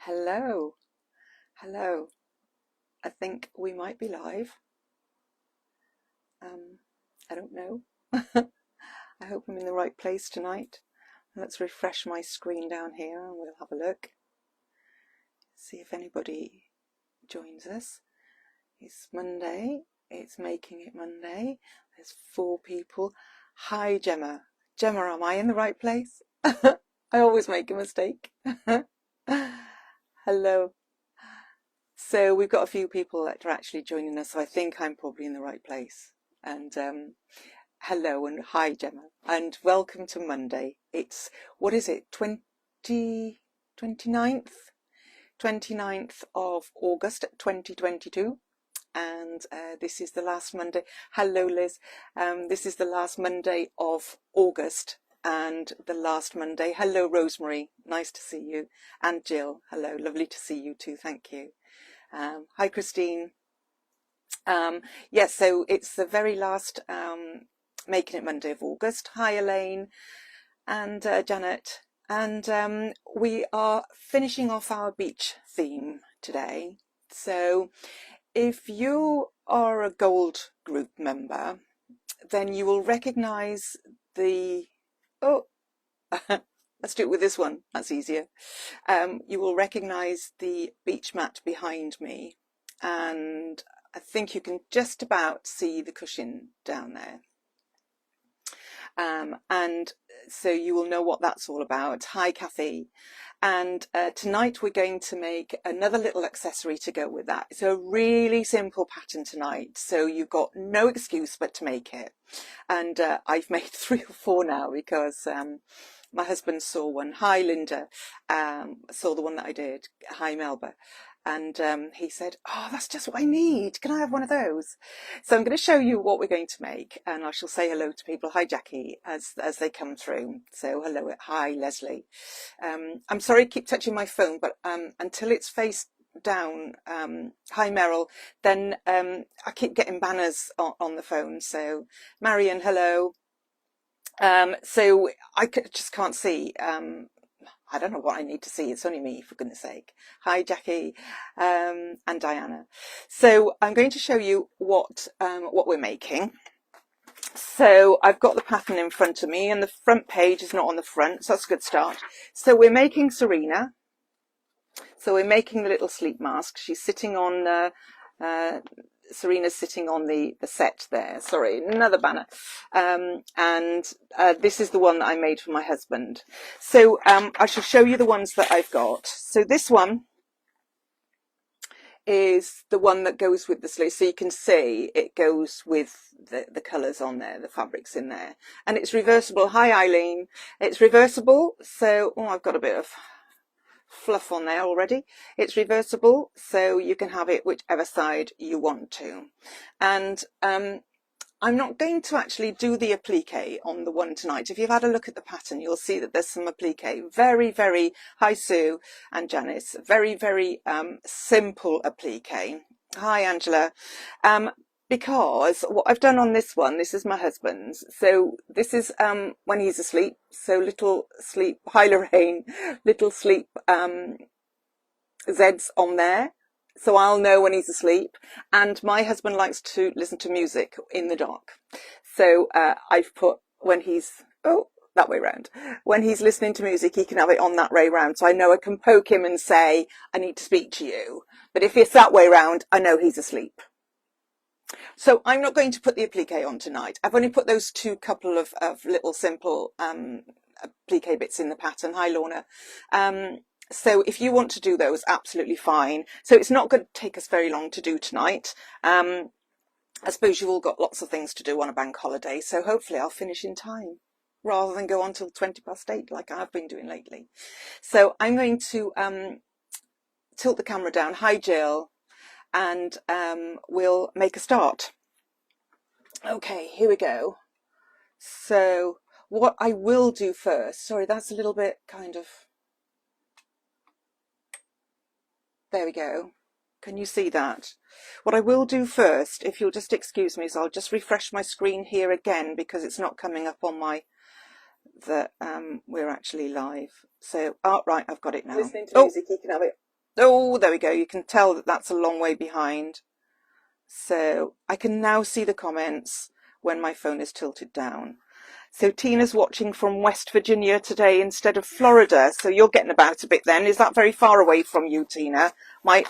Hello, hello. I think we might be live. I don't know. I hope I'm in the right place tonight. Let's refresh my screen down here and we'll have a look. See if anybody joins us. It's Monday. It's making it Monday. There's 4 people. Hi, Gemma. Gemma, am I in the right place? I always make a mistake. Hello. So we've got a few people that are actually joining us, so I think I'm probably in the right place. And hello and hi, Gemma, and welcome to Monday. It's, what is it, 29th of August 2022, and this is the last Monday. Hello, Liz. This is the last Monday of August and the last Monday. Hello, Rosemary. Nice to see you. And Jill. Hello. Lovely to see you too. Thank you. Hi, Christine. Yes, so it's the very last Making It Monday of August. Hi, Elaine and Janet. And we are finishing off our beach theme today. So if you are a Gold Group member, then you will recognise the... Oh, let's do it with this one. That's easier. You will recognise the beach mat behind me, and I think you can just about see the cushion down there. And so you will know what that's all about. Hi, Kathy. And tonight we're going to make another little accessory to go with that. It's a really simple pattern tonight, so you've got no excuse but to make it. And I've made 3 or 4 now because my husband saw one. Hi, Linda. Saw the one that I did. Hi, Melba. And he said, oh, that's just what I need. Can I have one of those? So I'm going to show you what we're going to make, and I shall say hello to people. Hi, Jackie, as they come through. So hello. Hi, Leslie. I'm sorry I keep touching my phone, but until it's face down, hi, Meryl, then I keep getting banners on the phone. So Marion, hello. So I just can't see. I don't know what I need to see. It's only me, for goodness sake. Hi, Jackie, and Diana. So I'm going to show you what we're making. So I've got the pattern in front of me, and the front page is not on the front, so that's a good start. So we're making Serena. So we're making the little sleep mask. She's sitting on Serena's sitting on the set there. Sorry, another banner. And this is the one that I made for my husband. So I shall show you the ones that I've got. So this one is the one that goes with the sleeve. So you can see it goes with the colours on there, the fabrics in there. And it's reversible. Hi, Eileen. It's reversible. So, oh, I've got a bit of fluff on there already. It's reversible, so you can have it whichever side you want to. And I'm not going to actually do the applique on the one tonight. If you've had a look at the pattern, you'll see that there's some applique. Very, very, hi Sue and Janice, very, very simple applique. Hi, Angela. Because what I've done on this one, this is my husband's. So this is when he's asleep. So little sleep, hi Lorraine, little sleep Z's on there. So I'll know when he's asleep. And my husband likes to listen to music in the dark. So I've put when he's, oh, that way round. When he's listening to music, he can have it on that way round. So I know I can poke him and say, I need to speak to you. But if it's that way round, I know he's asleep. So I'm not going to put the applique on tonight. I've only put those 2 couple of little simple applique bits in the pattern. Hi, Lorna. So if you want to do those, absolutely fine. So it's not going to take us very long to do tonight. I suppose you've all got lots of things to do on a bank holiday, so hopefully I'll finish in time rather than go on till 8:20 like I've been doing lately. So I'm going to tilt the camera down. Hi, Jill. And we'll make a start. Okay, here we go. So what I will do first, sorry, that's a little bit kind of, there we go. Can you see that? What I will do first, if you'll just excuse me, is I'll just refresh my screen here again because it's not coming up on my, that we're actually live. So, oh, right, I've got it now. Listening to music, you can have it Oh, there we go. You can tell that that's a long way behind. So I can now see the comments when my phone is tilted down. So Tina's watching from West Virginia today instead of Florida. So you're getting about a bit then. Is that very far away from you, Tina? My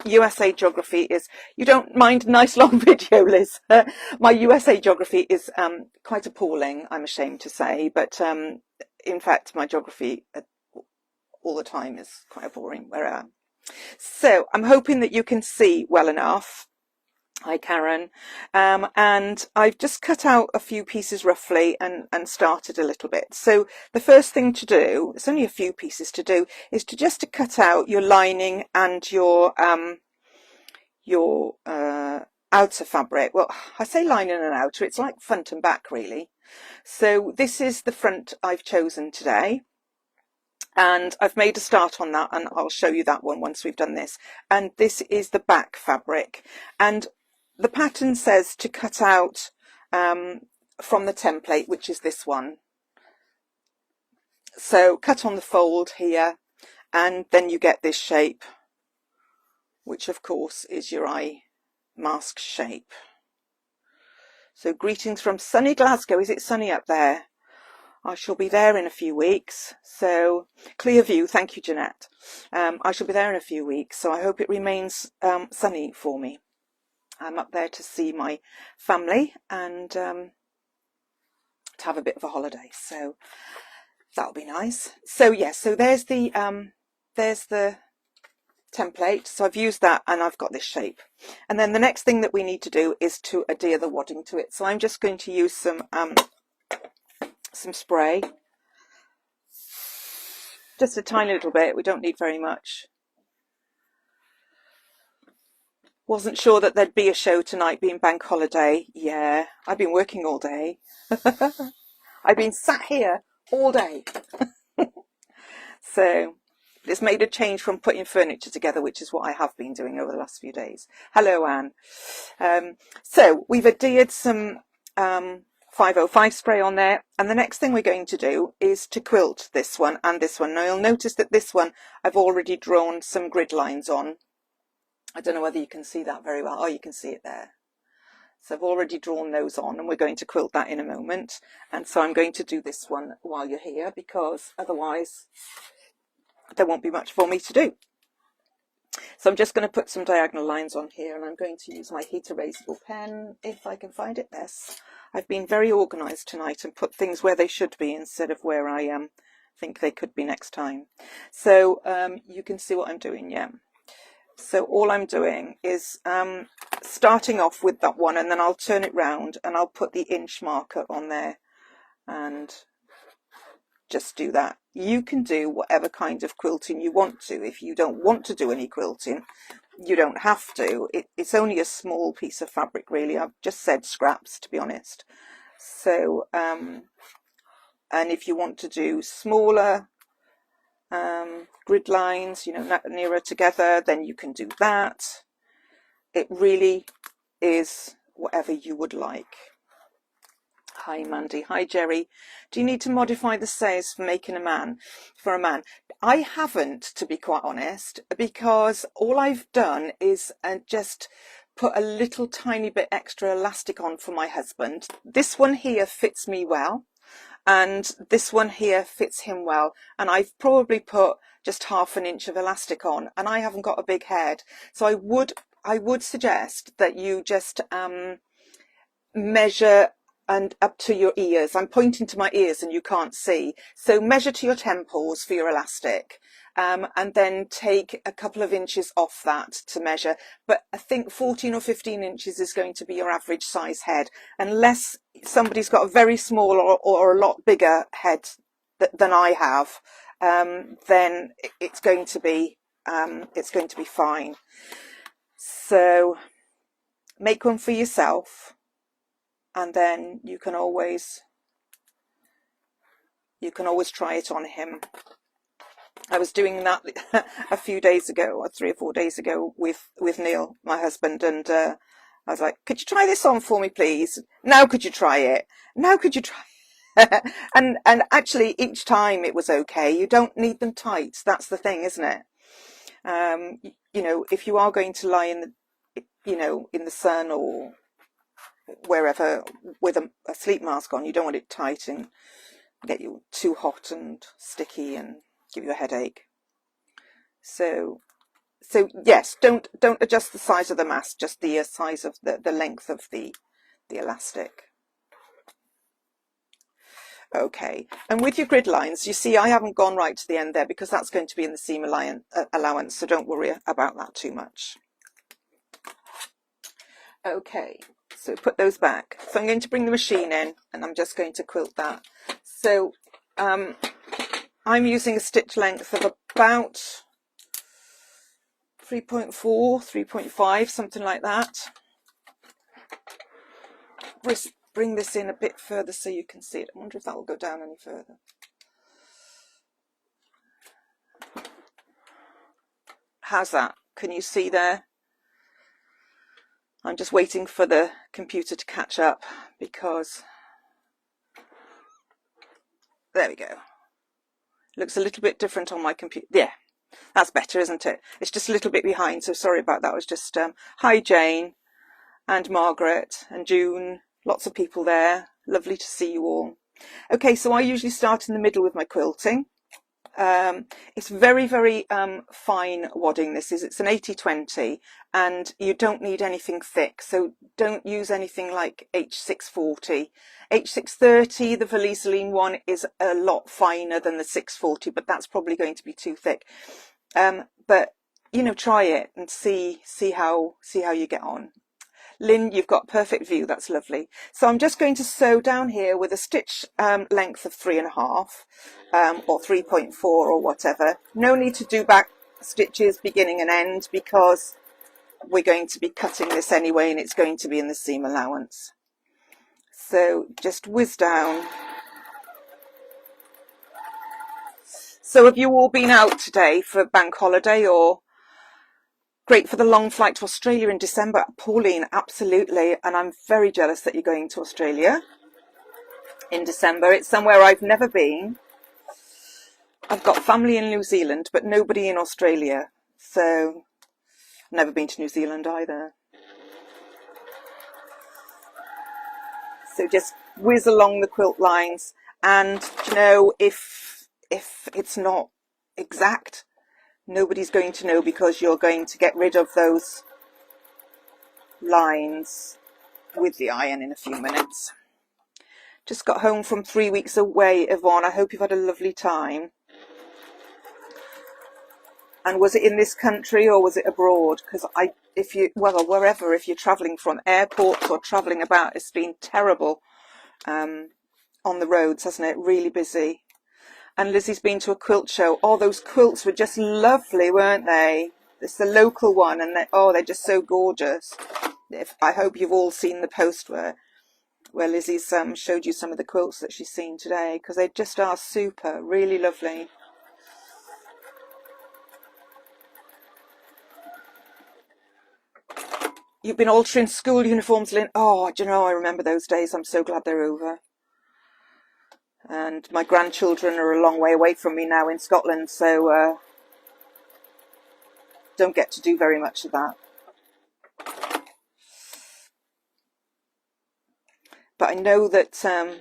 USA geography is, you don't mind a nice long video, Liz. My USA geography is quite appalling, I'm ashamed to say. But in fact, my geography all the time is quite boring where I am. So I'm hoping that you can see well enough. Hi Karen, and I've just cut out a few pieces roughly and started a little bit. So the first thing to do, it's only a few pieces to do, is to just to cut out your lining and your outer fabric. Well, I say lining and outer, it's like front and back really. So this is the front I've chosen today. And I've made a start on that, and I'll show you that one once we've done this. And this is the back fabric. And the pattern says to cut out from the template, which is this one. So cut on the fold here, and then you get this shape, which of course is your eye mask shape. So greetings from sunny Glasgow. Is it sunny up there? I shall be there in a few weeks. So clear view. Thank you, Jeanette. I shall be there in a few weeks. So I hope it remains sunny for me. I'm up there to see my family and to have a bit of a holiday. So that'll be nice. So yes, so there's the template. So I've used that and I've got this shape. And then the next thing that we need to do is to adhere the wadding to it. So I'm just going to use some spray, just a tiny little bit. We don't need very much. Wasn't sure that there'd be a show tonight, being bank holiday. Yeah, I've been working all day. I've been sat here all day. So it's made a change from putting furniture together, which is what I have been doing over the last few days. Hello, Anne. So we've adhered some 505 spray on there, and the next thing we're going to do is to quilt this one and this one. Now you'll notice that this one I've already drawn some grid lines on. I don't know whether you can see that very well. Oh, you can see it there. So I've already drawn those on, and we're going to quilt that in a moment. And so I'm going to do this one while you're here, because otherwise there won't be much for me to do. So I'm just going to put some diagonal lines on here, and I'm going to use my heat erasable pen if I can find it. Yes, I've been very organised tonight and put things where they should be instead of where I think they could be next time. So you can see what I'm doing, yeah. So all I'm doing is starting off with that one, and then I'll turn it round and I'll put the inch marker on there and just do that. You can do whatever kind of quilting you want to. If you don't want to do any quilting, you don't have to. It's only a small piece of fabric really. I've just said scraps, to be honest. So and if you want to do smaller grid lines, you know, nearer together, then you can do that. It really is whatever you would like. Hi Mandy. Hi Jerry. Do you need to modify the says for making a man? I haven't, to be quite honest, because all I've done is just put a little tiny bit extra elastic on for my husband. This one here fits me well, and this one here fits him well, and I've probably put just ½ an inch of elastic on, and I haven't got a big head, so I would suggest that you just measure and up to your ears. I'm pointing to my ears and you can't see, so measure to your temples for your elastic, and then take a couple of inches off that to measure. But I think 14 or 15 inches is going to be your average size head, unless somebody's got a very small or a lot bigger head than I have. Then it's going to be fine. So make one for yourself, and then you can always try it on him. I was doing that a few days ago, or 3 or 4 days ago, with Neil, my husband, and I was like, could you try this on for me, please? Now could you try it? Now could you try it? and actually each time it was okay. You don't need them tight. That's the thing, isn't it? You know, if you are going to lie in the, you know, in the sun or wherever with a sleep mask on, you don't want it tight and get you too hot and sticky and give you a headache. So yes, don't adjust the size of the mask, just the size of the length of the elastic. Okay, and with your grid lines, you see I haven't gone right to the end there because that's going to be in the seam allowance, so don't worry about that too much. Okay, so put those back. So I'm going to bring the machine in and I'm just going to quilt that. So I'm using a stitch length of about 3.4, 3.5, something like that. Bring this in a bit further so you can see it. I wonder if that will go down any further. How's that? Can you see there? I'm just waiting for the computer to catch up because there we go. Looks a little bit different on my computer. Yeah, that's better, isn't it? It's just a little bit behind, so sorry about that. It was just hi Jane and Margaret and June. Lots of people there. Lovely to see you all. Okay, so I usually start in the middle with my quilting. It's very, very fine wadding. It's an 80-20 and you don't need anything thick. So don't use anything like H640. H630, the Valiseline one, is a lot finer than the 640, but that's probably going to be too thick. But you know, try it and see how you get on. Lynn, you've got perfect view. That's lovely. So I'm just going to sew down here with a stitch length of 3.5 or 3.4 or whatever. No need to do back stitches beginning and end because we're going to be cutting this anyway and it's going to be in the seam allowance. So just whiz down. So have you all been out today for bank holiday or great for the long flight to Australia in December? Pauline, absolutely. And I'm very jealous that you're going to Australia in December. It's somewhere I've never been. I've got family in New Zealand, but nobody in Australia. So I've never been to New Zealand either. So just whiz along the quilt lines. And you know, if it's not exact, nobody's going to know because you're going to get rid of those lines with the iron in a few minutes. Just got home from 3 weeks away, Yvonne. I hope you've had a lovely time. And was it in this country or was it abroad? Because wherever, if you're travelling from airports or travelling about, it's been terrible on the roads, hasn't it? Really busy. And Lizzie's been to a quilt show. Oh, those quilts were just lovely, weren't they? It's the local one, and they're just so gorgeous. I hope you've all seen the post where Lizzie's showed you some of the quilts that she's seen today, because they just are super, really lovely. You've been altering school uniforms, Lynn. Oh, do you know, I remember those days. I'm so glad they're over. And my grandchildren are a long way away from me now in Scotland, so don't get to do very much of that. But I know that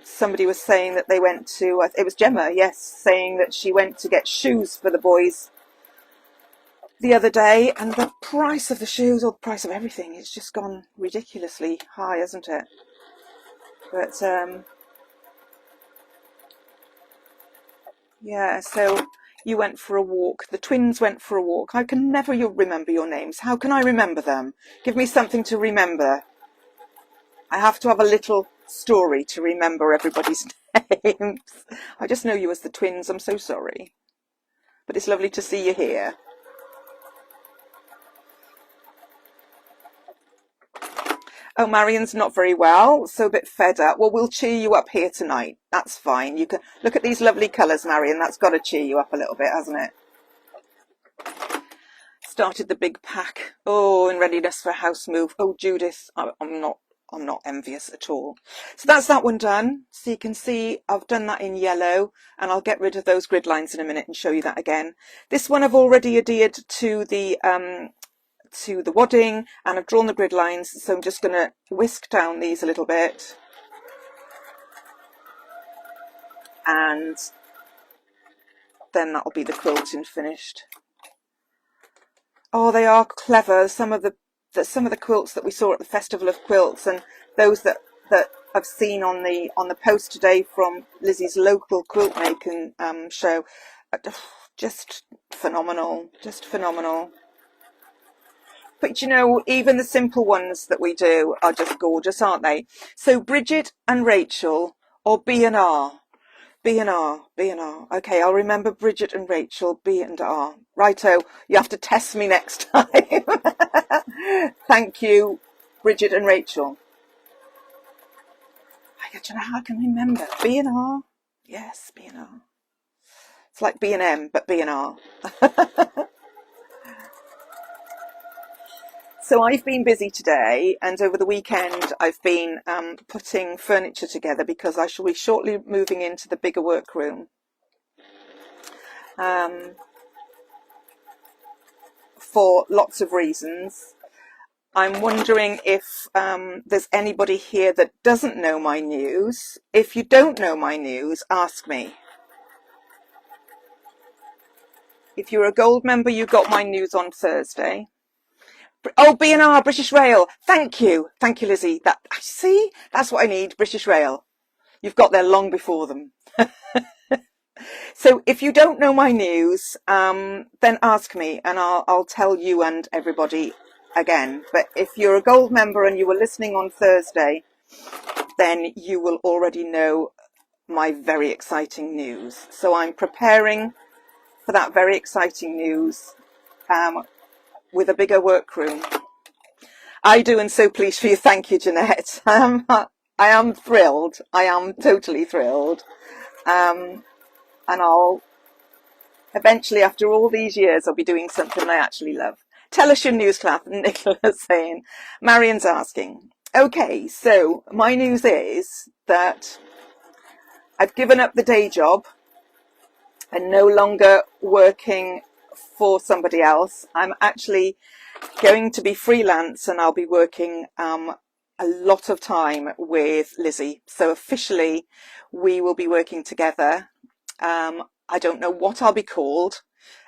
somebody was saying that they went to, it was Gemma, yes, saying that she went to get shoes for the boys the other day, and the price of the shoes, or the price of everything, it's just gone ridiculously high, hasn't it? But yeah, so you went for a walk. The twins went for a walk. I can never remember your names. How can I remember them? Give me something to remember. I have to have a little story to remember everybody's names. I just know you as the twins. I'm so sorry. But it's lovely to see you here. Oh, Marion's not very well, so a bit fed up. Well, we'll cheer you up here tonight. That's fine. You can look at these lovely colours, Marion. That's got to cheer you up a little bit, hasn't it? Started the big pack. Oh, in readiness for a house move. Oh, Judith, I'm not not envious at all. So that's that one done. So you can see I've done that in yellow, and I'll get rid of those grid lines in a minute and show you that again. This one I've already adhered to the wadding, and I've drawn the grid lines, so I'm just going to whisk down these a little bit, and then that'll be the quilting finished. Oh, they are clever. Some of the quilts that we saw at the Festival of Quilts, and those that I've seen on the post today from Lizzie's local quilt making show, just phenomenal, just phenomenal. But you know, even the simple ones that we do are just gorgeous, aren't they? So Bridget and Rachel, or B and R. B and R, B and R. Okay, I'll remember Bridget and Rachel, B and R. Righto, you have to test me next time. Thank you, Bridget and Rachel. I don't know how I can remember. B and R. Yes, B and R. It's like B and M, but B and R. So I've been busy today, and over the weekend I've been putting furniture together because I shall be shortly moving into the bigger workroom. For lots of reasons. I'm wondering if there's anybody here that doesn't know my news. If you don't know my news, ask me. If you're a gold member, you got my news on Thursday. Oh, B&R, British Rail. Thank you, Lizzie. That, see, that's what I need, British Rail. You've got there long before them. So if you don't know my news, then ask me, and I'll tell you and everybody again. But if you're a gold member and you were listening on Thursday, then you will already know my very exciting news. So I'm preparing for that very exciting news with a bigger workroom. I do, and so pleased for you. Thank you, Jeanette. I am thrilled. I am totally thrilled. And I'll eventually, after all these years, I'll be doing something I actually love. Tell us your news, Kath. Nicola's saying. Marion's asking. Okay, so my news is that I've given up the day job and no longer working for somebody else. I'm actually going to be freelance, and I'll be working a lot of time with Lizzie. So officially we will be working together. I don't know what I'll be called,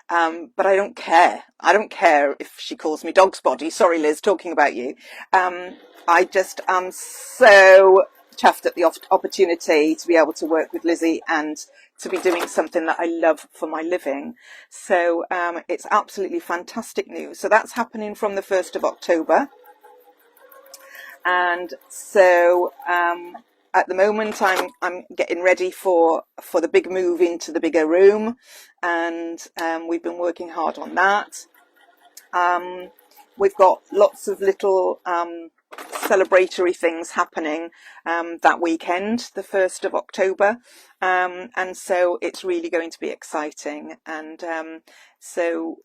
but I don't care. I don't care if she calls me Dog's Body. Sorry, Liz, talking about you. I just am so chuffed at the opportunity to be able to work with Lizzie and to be doing something that I love for my living. So it's absolutely fantastic news. So that's happening from the 1st of October. And so at the moment I'm getting ready for the big move into the bigger room, and we've been working hard on that. We've got lots of little celebratory things happening that weekend, the 1st of October, and so it's really going to be exciting. And so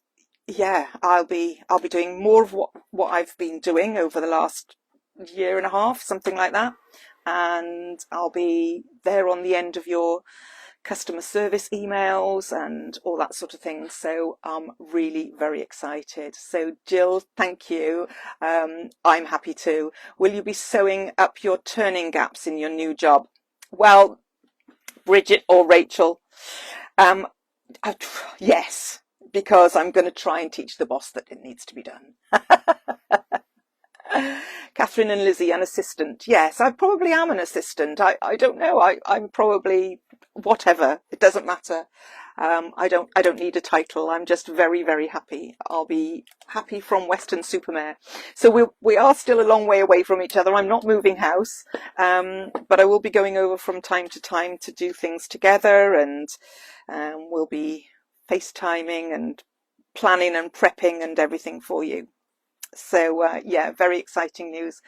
yeah, I'll be doing more of what I've been doing over the last year and a half, something like that, and I'll be there on the end of your customer service emails and all that sort of thing. So I'm really very excited. So Jill, thank you. I'm happy too. Will you be sewing up your turning gaps in your new job? Well, Bridget or Rachel, yes, because I'm going to try and teach the boss that it needs to be done. Catherine and Lizzie, an assistant. Yes, I probably am an assistant. I don't know. I'm probably whatever. It doesn't matter. I don't need a title. I'm just very, very happy. I'll be happy from Weston-super-Mare. So we are still a long way away from each other. I'm not moving house, but I will be going over from time to time to do things together, and we'll be FaceTiming and planning and prepping and everything for you. So yeah, very exciting news.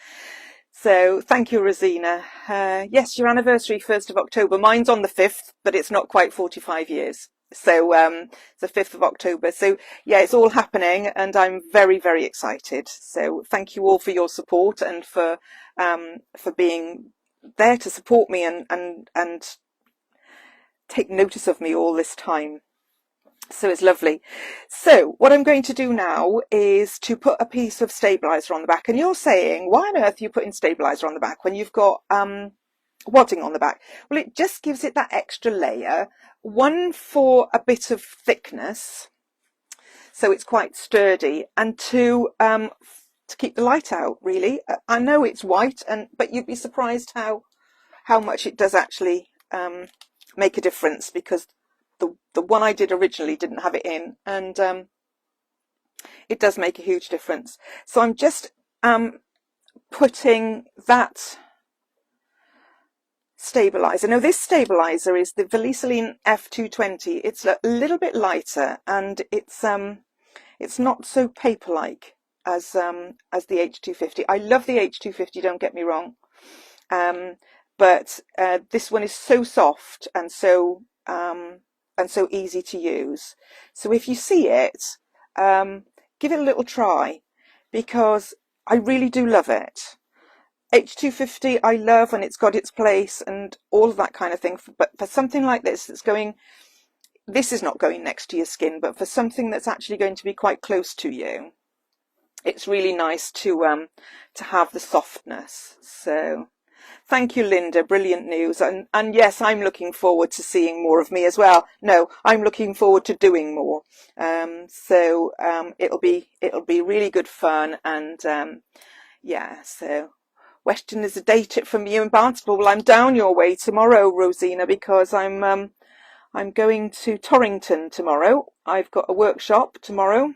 So thank you, Rosina. Yes, your anniversary, 1st of October. Mine's on the 5th, but it's not quite 45 years. So it's the 5th of October. So yeah, it's all happening and I'm very, very excited. So thank you all for your support and for being there to support me and take notice of me all this time. So it's lovely. So what I'm going to do now is to put a piece of stabilizer on the back. And you're saying, why on earth are you putting stabilizer on the back when you've got wadding on the back? Well, it just gives it that extra layer. One, for a bit of thickness, so it's quite sturdy, and two, to keep the light out, really. I know it's white, but you'd be surprised how much it does actually make a difference, because the one I did originally didn't have it in, and it does make a huge difference. So I'm just putting that stabilizer. Now this stabilizer is the Velisaline F220. It's a little bit lighter, and it's not so paper-like as the H250. I love the H250, don't get me wrong, but this one is so soft and so easy to use. So if you see it, give it a little try, because I really do love it. H250 I love, and it's got its place and all of that kind of thing, but for something like this that's going, this is not going next to your skin, but for something that's actually going to be quite close to you, it's really nice to have the softness. So thank you, Linda. Brilliant news. And yes, I'm looking forward to seeing more of me as well. No, I'm looking forward to doing more. So it'll be really good fun. And yeah, so Weston is a date from you in Barnstable. Well, I'm down your way tomorrow, Rosina, because I'm going to Torrington tomorrow. I've got a workshop tomorrow,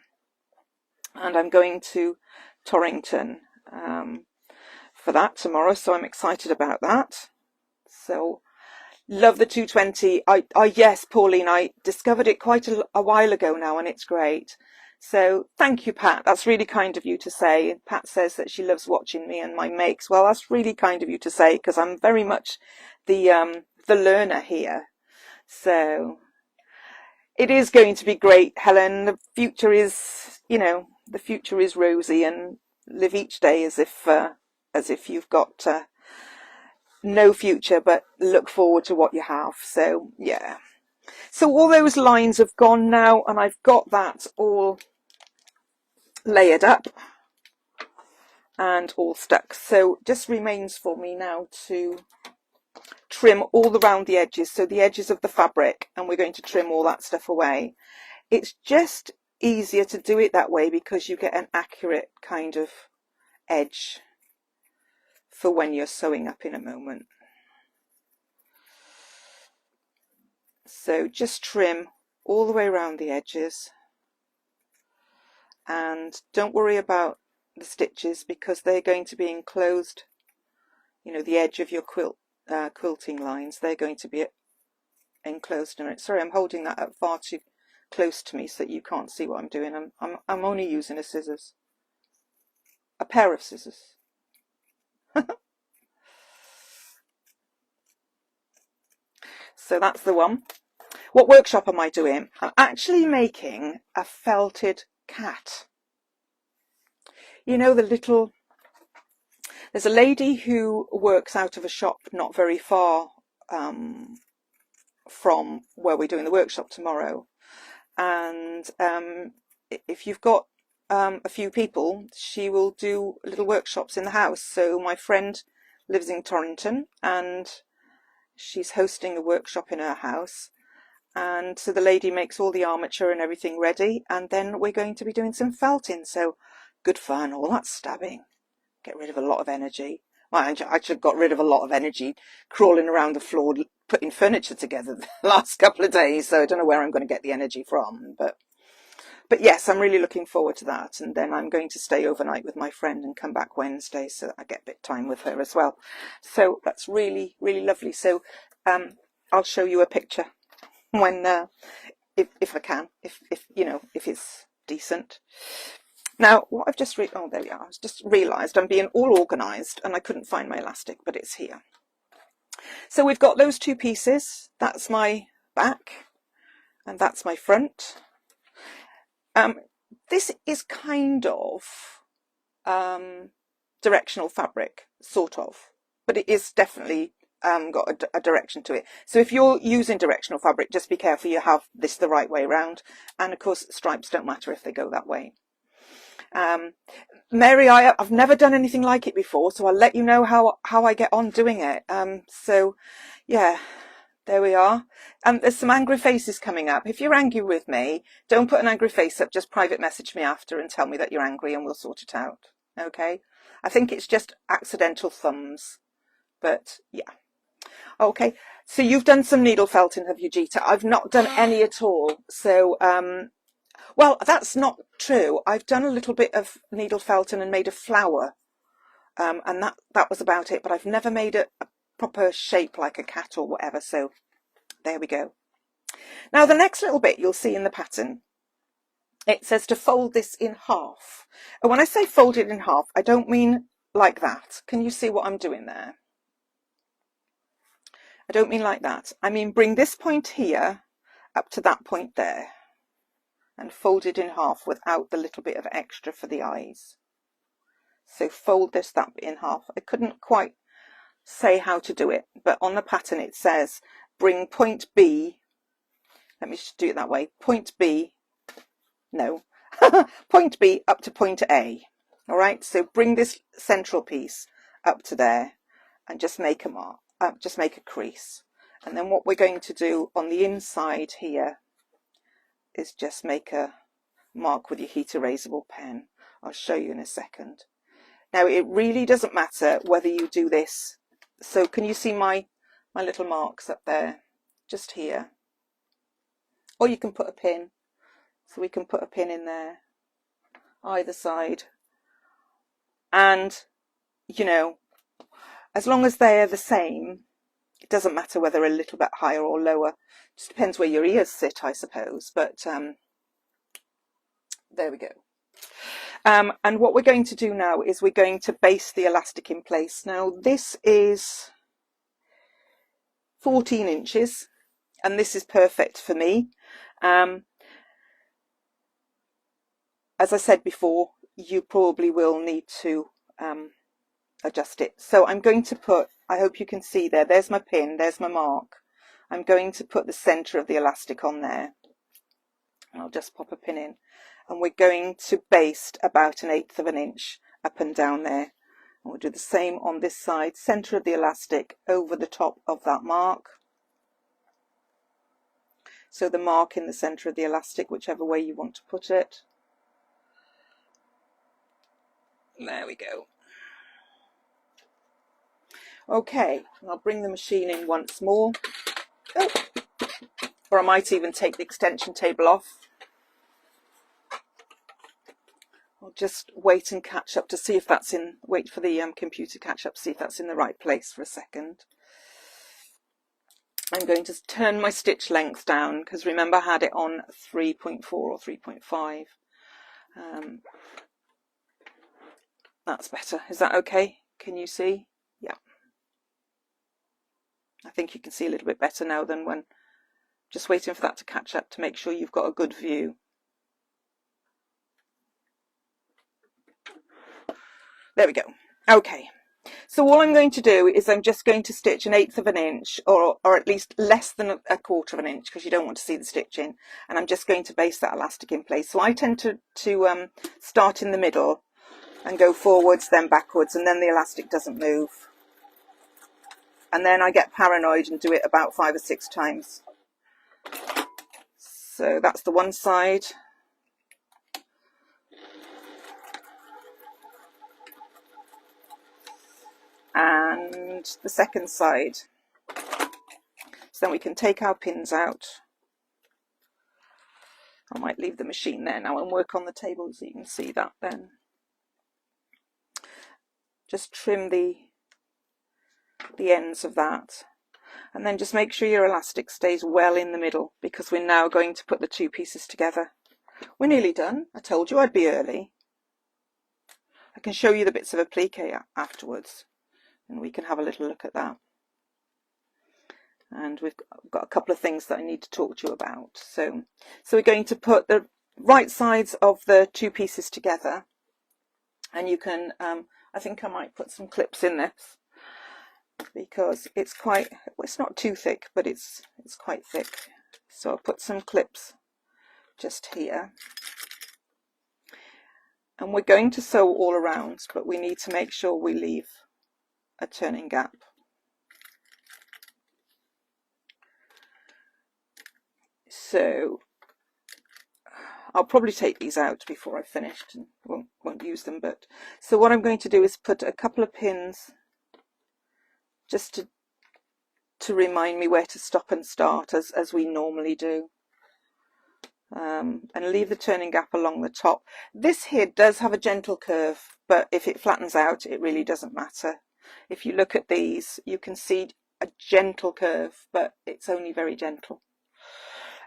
and I'm going to Torrington for that tomorrow, so I'm excited about that. So love the 220. Yes, Pauline, I discovered it quite a while ago now, and it's great. So thank you, Pat. That's really kind of you to say. Pat says that she loves watching me and my makes. Well, that's really kind of you to say, because I'm very much the learner here. So it is going to be great, Helen. The future is, the future is rosy, and live each day as if you've got no future, but look forward to what you have. So yeah. So all those lines have gone now, and I've got that all layered up and all stuck. So just remains for me now to trim all around the edges, so the edges of the fabric, and we're going to trim all that stuff away. It's just easier to do it that way because you get an accurate kind of edge for when you're sewing up in a moment. So just trim all the way around the edges, and don't worry about the stitches because they're going to be enclosed, the edge of your quilting lines, they're going to be enclosed in it. Sorry, I'm holding that up far too close to me so that you can't see what I'm doing. I'm only using a pair of scissors. So that's the one. What workshop am I doing? I'm actually making a felted cat. There's a lady who works out of a shop not very far from where we're doing the workshop tomorrow, and if you've got a few people, she will do little workshops in the house. So my friend lives in Torrington, and she's hosting a workshop in her house, and so the lady makes all the armature and everything ready, and then we're going to be doing some felting. So good fun, all that stabbing, get rid of a lot of energy. Well, I should have got rid of a lot of energy crawling around the floor putting furniture together the last couple of days, so I don't know where I'm going to get the energy from, but yes, I'm really looking forward to that. And then I'm going to stay overnight with my friend and come back Wednesday so that I get a bit of time with her as well. So that's really, really lovely. So I'll show you a picture when if I can, if it's decent. Now, what I've just oh, there we are. I've just realised I'm being all organised and I couldn't find my elastic, but it's here. So we've got those two pieces. That's my back. And that's my front. This is kind of directional fabric, sort of, but it is definitely got a direction to it. So if you're using directional fabric, just be careful you have this the right way around. And of course, stripes don't matter if they go that way. Mary, I've never done anything like it before, so I'll let you know how I get on doing it. So yeah, there we are. There's some angry faces coming up. If you're angry with me, don't put an angry face up, just private message me after and tell me that you're angry and we'll sort it out. Okay? I think it's just accidental thumbs, but yeah. Okay, so you've done some needle felting, have you, Gita? I've not done any at all. So, well, that's not true. I've done a little bit of needle felting and made a flower, and that was about it. But I've never made a proper shape like a cat or whatever. So there we go. Now the next little bit you'll see in the pattern, it says to fold this in half. And when I say fold it in half, I don't mean like that. Can you see what I'm doing there? I don't mean like that. I mean bring this point here up to that point there and fold it in half without the little bit of extra for the eyes. So fold that bit in half. I couldn't quite say how to do it, but on the pattern it says bring point B, let me just do it that way, point B, no, point B up to point A. All right, so bring this central piece up to there and just make a mark, just make a crease. And then what we're going to do on the inside here is just make a mark with your heat erasable pen. I'll show you in a second. Now it really doesn't matter whether you do this. So can you see my little marks up there, just here? Or you can put a pin. So we can put a pin in there, either side. And, you know, as long as they're the same, it doesn't matter whether they're a little bit higher or lower. Just depends where your ears sit, I suppose. But there we go. And what we're going to do now is we're going to baste the elastic in place. Now this is 14 inches and this is perfect for me. As I said before, you probably will need to adjust it. So I'm going to put, I hope you can see there's my pin, there's my mark. I'm going to put the center of the elastic on there. And I'll just pop a pin in. And we're going to baste about 1/8 of an inch up and down there. And we'll do the same on this side, center of the elastic over the top of that mark. So the mark in the center of the elastic, whichever way you want to put it. There we go. Okay, I'll bring the machine in once more. Oh. Or I might even take the extension table off. I'll just wait and catch up to see if that's in, wait for the computer to catch up, see if that's in the right place for a second. I'm going to turn my stitch length down because remember I had it on 3.4 or 3.5. That's better. Is that okay? Can you see? Yeah. I think you can see a little bit better now than when just waiting for that to catch up to make sure you've got a good view. There we go. Okay. So all I'm going to do is I'm just going to stitch 1/8 of an inch or at least less than 1/4 of an inch because you don't want to see the stitching, and I'm just going to baste that elastic in place. So I tend to start in the middle and go forwards then backwards, and then the elastic doesn't move, and then I get paranoid and do it about 5 or 6 times. So that's the one side. And the second side. So then we can take our pins out. I might leave the machine there now and work on the table so you can see that then. Just trim the ends of that. And then just make sure your elastic stays well in the middle because we're now going to put the 2 pieces together. We're nearly done. I told you I'd be early. I can show you the bits of applique afterwards and we can have a little look at that. and we've got a couple of things that I need to talk to you about. So we're going to put the right sides of the two pieces together, and you can, I think I might put some clips in this because it's quite, well, it's not too thick, but it's quite thick. So I'll put some clips just here. And we're going to sew all around, but we need to make sure we leave a turning gap. So I'll probably take these out before I've finished and won't use them. But so what I'm going to do is put a couple of pins just to remind me where to stop and start as we normally do. And leave the turning gap along the top. This here does have a gentle curve, but if it flattens out, it really doesn't matter. If you look at these, you can see a gentle curve, but it's only very gentle.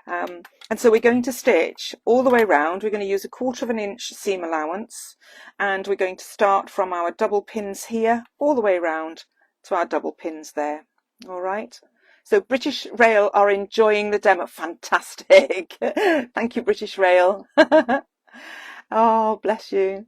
And so we're going to stitch all the way around. We're going to use 1/4 inch seam allowance, and we're going to start from our double pins here all the way around to our double pins there. All right. So British Rail are enjoying the demo. Fantastic. Thank you, British Rail. Oh, bless you.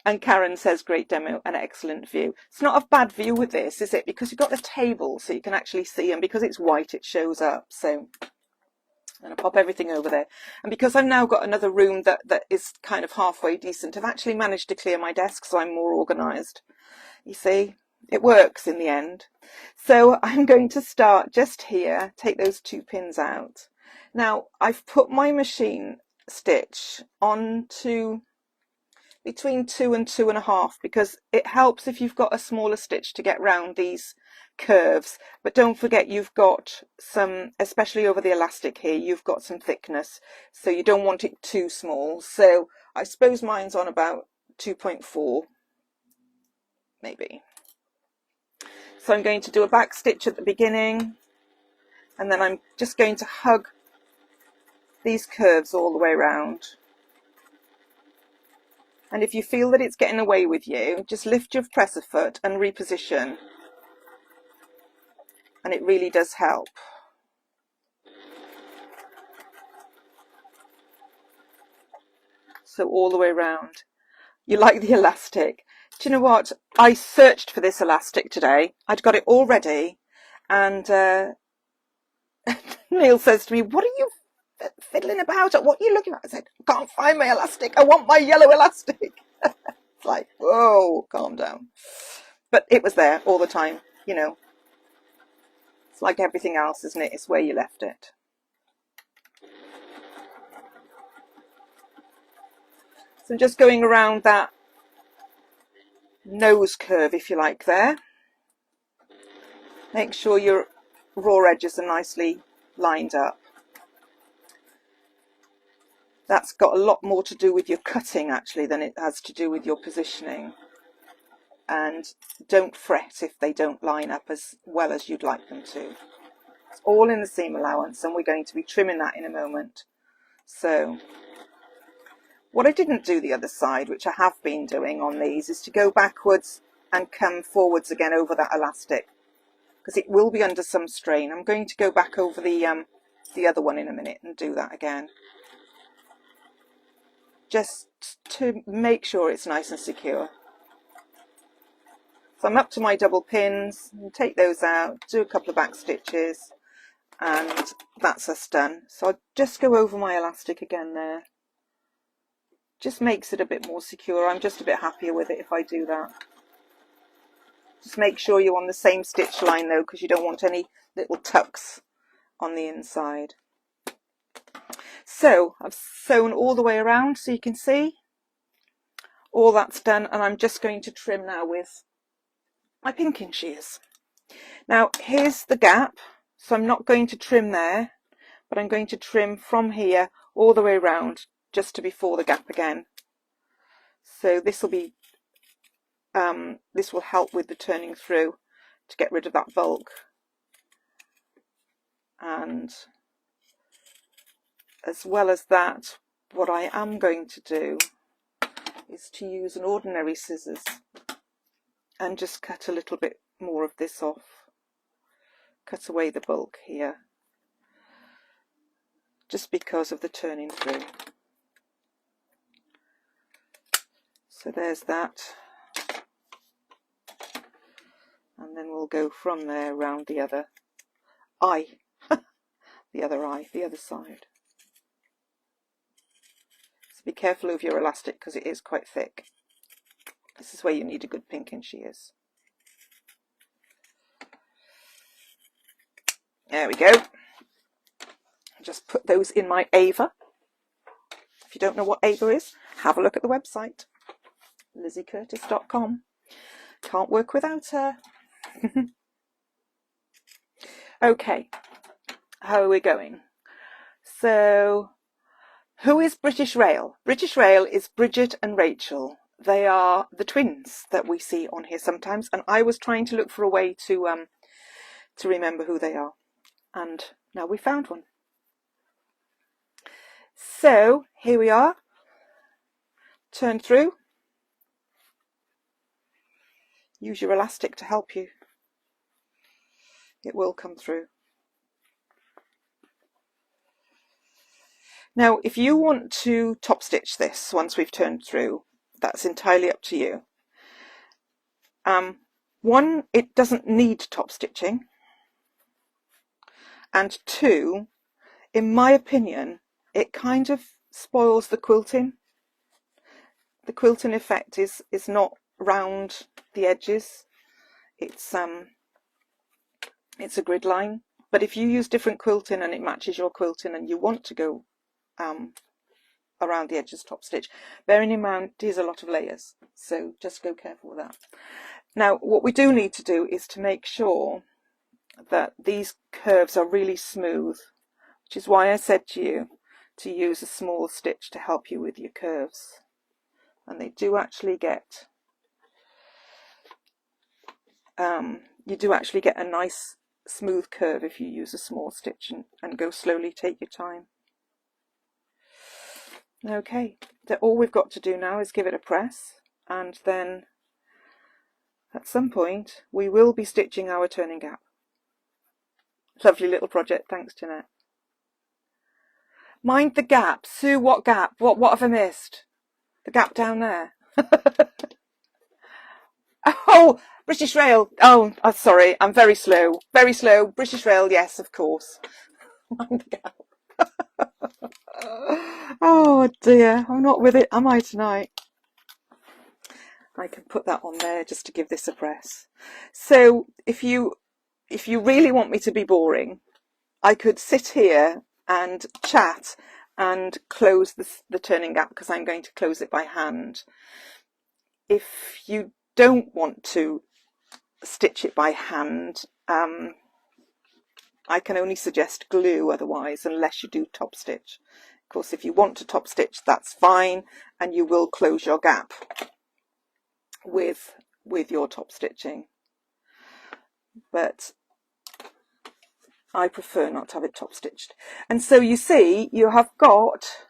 And Karen says, great demo, an excellent view. It's not a bad view with this, is it? Because you've got the table so you can actually see, and because it's white, it shows up. So I'm going to pop everything over there. And because I've now got another room that is kind of halfway decent, I've actually managed to clear my desk, so I'm more organised. You see? It works in the end. So I'm going to start just here, take those 2 pins out. Now I've put my machine stitch onto between 2 and 2.5 because it helps if you've got a smaller stitch to get round these curves. But don't forget, you've got some, especially over the elastic here, you've got some thickness, so you don't want it too small. So I suppose mine's on about 2.4 maybe. So I'm going to do a back stitch at the beginning, and then I'm just going to hug these curves all the way around. And if you feel that it's getting away with you, just lift your presser foot and reposition. And it really does help. So all the way around. You like the elastic. Do you know what? I searched for this elastic today. I'd got it all ready, and Neil says to me, what are you fiddling about? What are you looking at? I said, I can't find my elastic. I want my yellow elastic. It's like, whoa, calm down. But it was there all the time, you know. It's like everything else, isn't it? It's where you left it. So I'm just going around that nose curve, if you like, there. Make sure your raw edges are nicely lined up. That's got a lot more to do with your cutting, actually, than it has to do with your positioning. And don't fret if they don't line up as well as you'd like them to. It's all in the seam allowance, and we're going to be trimming that in a moment. So what I didn't do the other side, which I have been doing on these, is to go backwards and come forwards again over that elastic, because it will be under some strain. I'm going to go back over the other one in a minute and do that again, just to make sure it's nice and secure. So I'm up to my double pins, and take those out, do a couple of back stitches, and that's us done. So I'll just go over my elastic again there. Just makes it a bit more secure. I'm just a bit happier with it if I do that. Just make sure you're on the same stitch line though, because you don't want any little tucks on the inside. So I've sewn all the way around, so you can see all that's done, and I'm just going to trim now with my pinking shears. Now here's the gap, so I'm not going to trim there, but I'm going to trim from here all the way around just to before the gap again. So this will be this will help with the turning through to get rid of that bulk. And as well as that, what I am going to do is to use an ordinary scissors and just cut a little bit more of this off, cut away the bulk here, just because of the turning through. So there's that. And then we'll go from there round the other eye, the other eye, the other side. So be careful of your elastic because it is quite thick. This is where you need a good pinking shears. There we go. Just put those in my Ava. If you don't know what Ava is, have a look at the website, lizziecurtis.com. Can't work without her. Okay, how are we going? So, who is British Rail? British Rail is Bridget and Rachel. They are the twins that we see on here sometimes, and I was trying to look for a way to remember who they are, and now we found one. So here we are. Turn through. Use your elastic to help you. It will come through. Now, if you want to top stitch this once we've turned through, that's entirely up to you. One, it doesn't need top stitching. And two, in my opinion, it kind of spoils the quilting. The quilting effect is not round the edges. It's a grid line. But if you use different quilting and it matches your quilting and you want to go around the edges top stitch, bearing in mind there's a lot of layers, so just go careful with that. Now what we do need to do is to make sure that these curves are really smooth, which is why I said to you to use a small stitch to help you with your curves, and they do actually get you do actually get a nice smooth curve if you use a small stitch and go slowly, take your time. Okay, so all we've got to do now is give it a press, and then at some point we will be stitching our turning gap. Lovely little project, thanks Jeanette. Mind the gap. Sue, what gap? What have I missed? The gap down there. Oh, British Rail. Oh, sorry, I'm very slow. Very slow. British Rail, yes, of course. Mind the gap. Oh dear, I'm not with it, am I, tonight? I can put that on there just to give this a press. So if you really want me to be boring, I could sit here and chat and close the turning gap, because I'm going to close it by hand. If you don't want to stitch it by hand, I can only suggest glue otherwise, unless you do top stitch. Of course, if you want to top stitch, that's fine, and you will close your gap with your top stitching. But I prefer not to have it top stitched. And so you see, you have got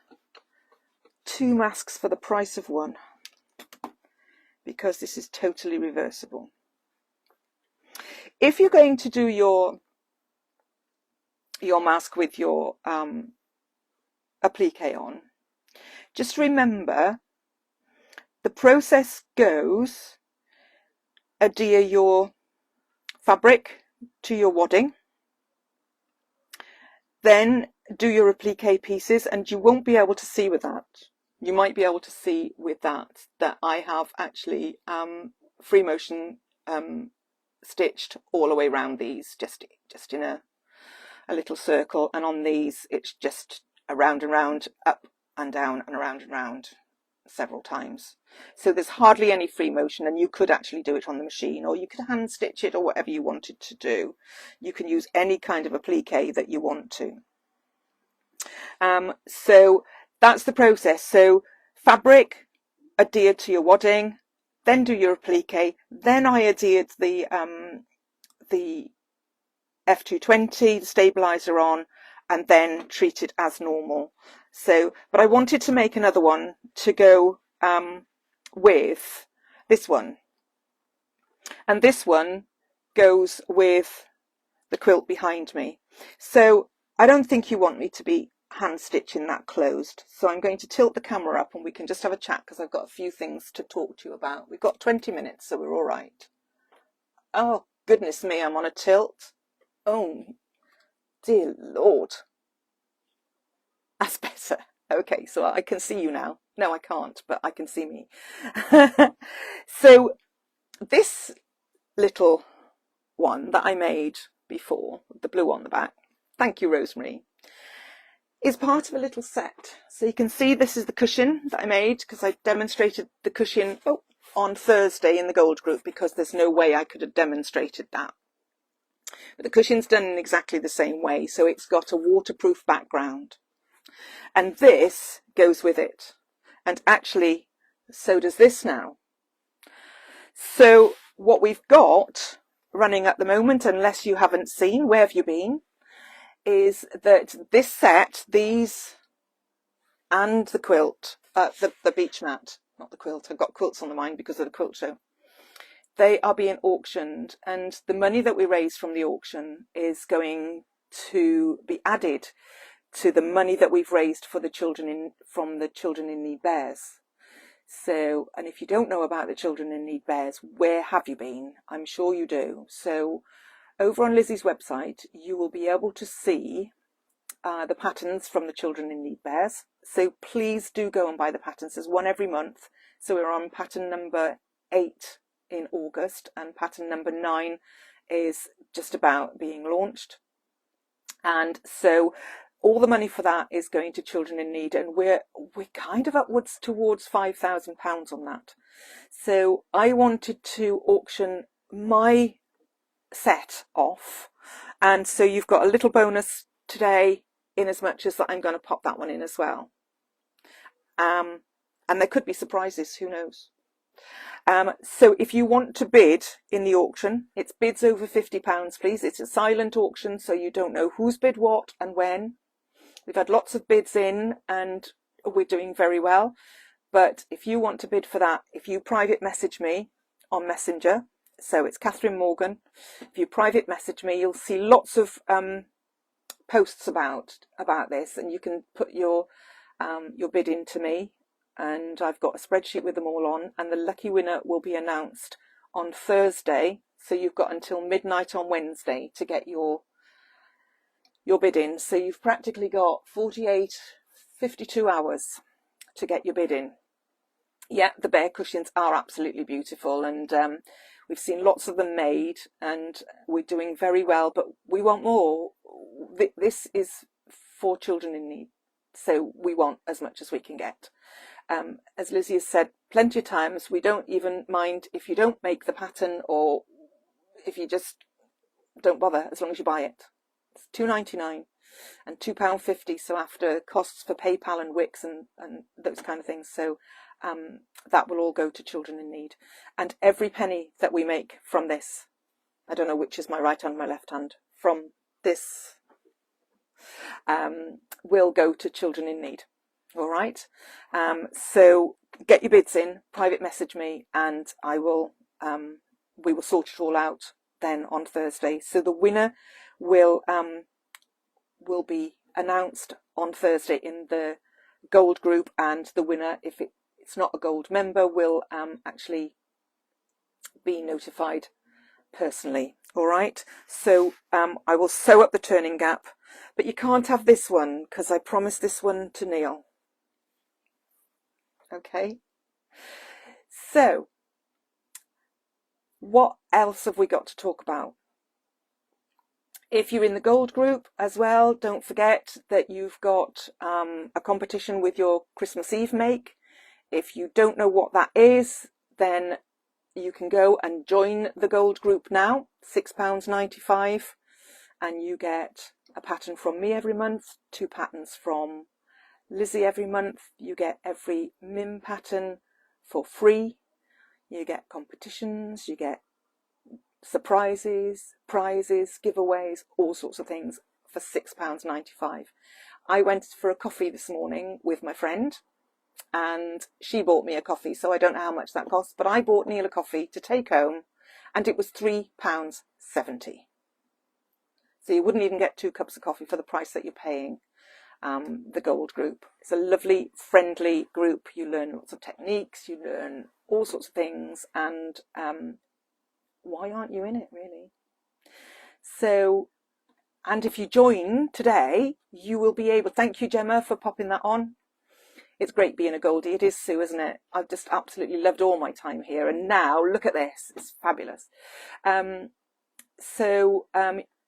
2 masks for the price of 1, because this is totally reversible. If you're going to do your mask with your applique on, just remember the process goes: adhere your fabric to your wadding, then do your applique pieces, and you won't be able to see with that. You might be able to see with that I have actually free motion stitched all the way around these, just in a little circle, and on these it's just around and round, up and down and around several times. So there's hardly any free motion, and you could actually do it on the machine, or you could hand stitch it, or whatever you wanted to do. You can use any kind of applique that you want to. So that's the process. So fabric, adhere to your wadding, then do your applique, then I adhered the F220, the stabilizer on, and then treat it as normal. So, but I wanted to make another one to go with this one, and this one goes with the quilt behind me. So I don't think you want me to be hand stitching that closed. So I'm going to tilt the camera up and we can just have a chat because I've got a few things to talk to you about. We've got 20 minutes, so we're all right. Oh, goodness me, I'm on a tilt. Oh, dear Lord. That's better. Okay, so I can see you now. No, I can't, but I can see me. So this little one that I made before, the blue on the back, thank you, Rosemary, is part of a little set. So you can see this is the cushion that I made because I demonstrated the cushion on Thursday in the gold group because there's no way I could have demonstrated that. But the cushion's done in exactly the same way. So it's got a waterproof background. And this goes with it. And actually, so does this now. So what we've got running at the moment, unless you haven't seen, where have you been, is that this set, these and the quilt, the beach mat, not the quilt, I've got quilts on the mind because of the quilt show, they are being auctioned, and the money that we raise from the auction is going to be added to the money that we've raised for the children from the Children in Need Bears. So, and if you don't know about the Children in Need Bears, where have you been? I'm sure you do. So over on Lizzie's website, you will be able to see the patterns from the Children in Need Bears. So please do go and buy the patterns. There's one every month. So we're on pattern number 8 in August, and pattern number 9 is just about being launched. And so all the money for that is going to Children in Need, and we're kind of upwards towards £5,000 on that. So I wanted to auction my set off, and so you've got a little bonus today in as much as that I'm going to pop that one in as well. And there could be surprises, who knows. So if you want to bid in the auction, it's bids over £50, please. It's a silent auction, so you don't know who's bid what and when. We've had lots of bids in and we're doing very well. But if you want to bid for that, if you private message me on Messenger, so it's Catherine Morgan, if you private message me, you'll see lots of posts about this, and you can put your bid in to me. And I've got a spreadsheet with them all on, and the lucky winner will be announced on Thursday. So you've got until midnight on Wednesday to get your bid in. So you've practically got 52 hours to get your bid in. Yeah, the bear cushions are absolutely beautiful, and we've seen lots of them made, and we're doing very well, but we want more. This is for children in need, so we want as much as we can get. As Lizzie has said plenty of times, we don't even mind if you don't make the pattern, or if you just don't bother, as long as you buy it. It's £2.99 and £2.50, so after costs for PayPal and Wix and those kind of things. So that will all go to Children in Need. And every penny that we make from this, I don't know which is my right hand, my left hand, from this will go to Children in Need. All right. So get your bids in, private message me, and I will. We will sort it all out then on Thursday. So the winner will be announced on Thursday in the gold group, and the winner, if it's not a gold member, will actually be notified personally. All right. So I will sew up the turning gap, but you can't have this one because I promised this one to Neil. Okay, so what else have we got to talk about? If you're in the gold group as well, don't forget that you've got a competition with your Christmas Eve make. If you don't know what that is, then you can go and join the gold group now, £6.95, and you get a pattern from me every month, 2 patterns from Lizzie every month. You get every MIM pattern for free. You get competitions, you get surprises, prizes, giveaways, all sorts of things for £6.95. I went for a coffee this morning with my friend, and she bought me a coffee, so I don't know how much that cost, but I bought Neil a coffee to take home, and it was £3.70. So you wouldn't even get 2 cups of coffee for the price that you're paying the gold group. It's a lovely, friendly group. You learn lots of techniques, you learn all sorts of things, and why aren't you in it, really? So, and if you join today, you will be able, thank you, Gemma, for popping that on. It's great being a Goldie. It is, Sue, isn't it? I've just absolutely loved all my time here. And now, look at this. It's fabulous.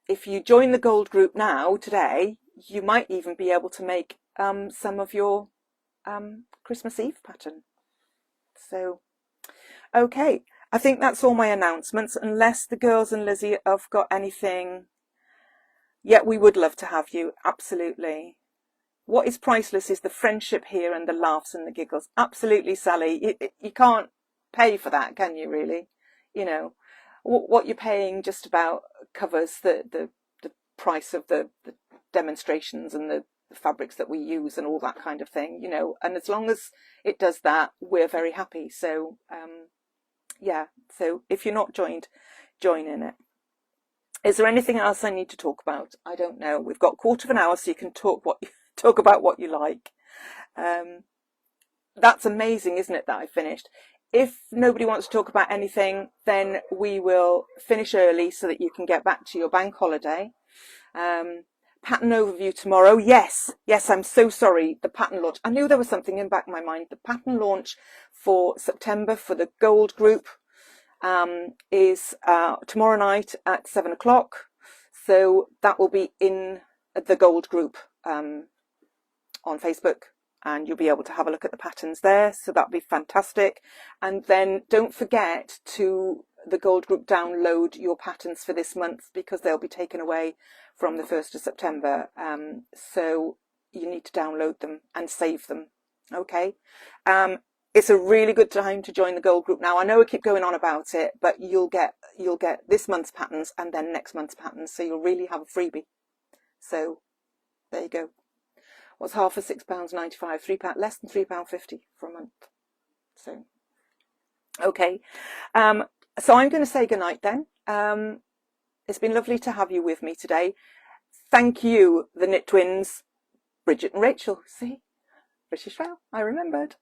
If you join the gold group now, today, you might even be able to make some of your Christmas Eve pattern. So, okay. I think that's all my announcements, unless the girls and Lizzie have got anything. Yeah, we would love to have you. Absolutely. What is priceless is the friendship here and the laughs and the giggles. Absolutely, Sally. You can't pay for that, can you, really? You know, what you're paying just about covers the price of the demonstrations and the fabrics that we use and all that kind of thing, you know. And as long as it does that, we're very happy. So, yeah. So if you're not joined, join in it. Is there anything else I need to talk about? I don't know. We've got a quarter of an hour, so you can talk about what you like. That's amazing, isn't it, that I finished? If nobody wants to talk about anything, then we will finish early so that you can get back to your bank holiday. Pattern overview tomorrow. Yes, I'm so sorry. The pattern launch. I knew there was something in the back of my mind. The pattern launch for September for the gold group is tomorrow night at 7 o'clock. So that will be in the gold group on Facebook, and you'll be able to have a look at the patterns there. So that'll be fantastic. And then don't forget to the gold group download your patterns for this month, because they'll be taken away from the 1st of September. So you need to download them and save them. Okay. It's a really good time to join the gold group now. I know I keep going on about it, but you'll get this month's patterns and then next month's patterns. So you'll really have a freebie. So there you go. What's half of £6.95? £3, less than £3.50 for a month. So, okay. So I'm going to say goodnight then. It's been lovely to have you with me today. Thank you, the Knit Twins, Bridget and Rachel. See? British Rail, I remembered.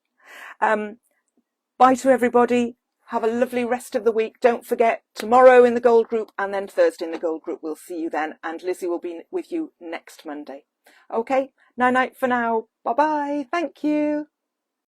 Bye to everybody. Have a lovely rest of the week. Don't forget, tomorrow in the gold group and then Thursday in the gold group. We'll see you then. And Lizzie will be with you next Monday. Okay, night-night for now. Bye-bye. Thank you.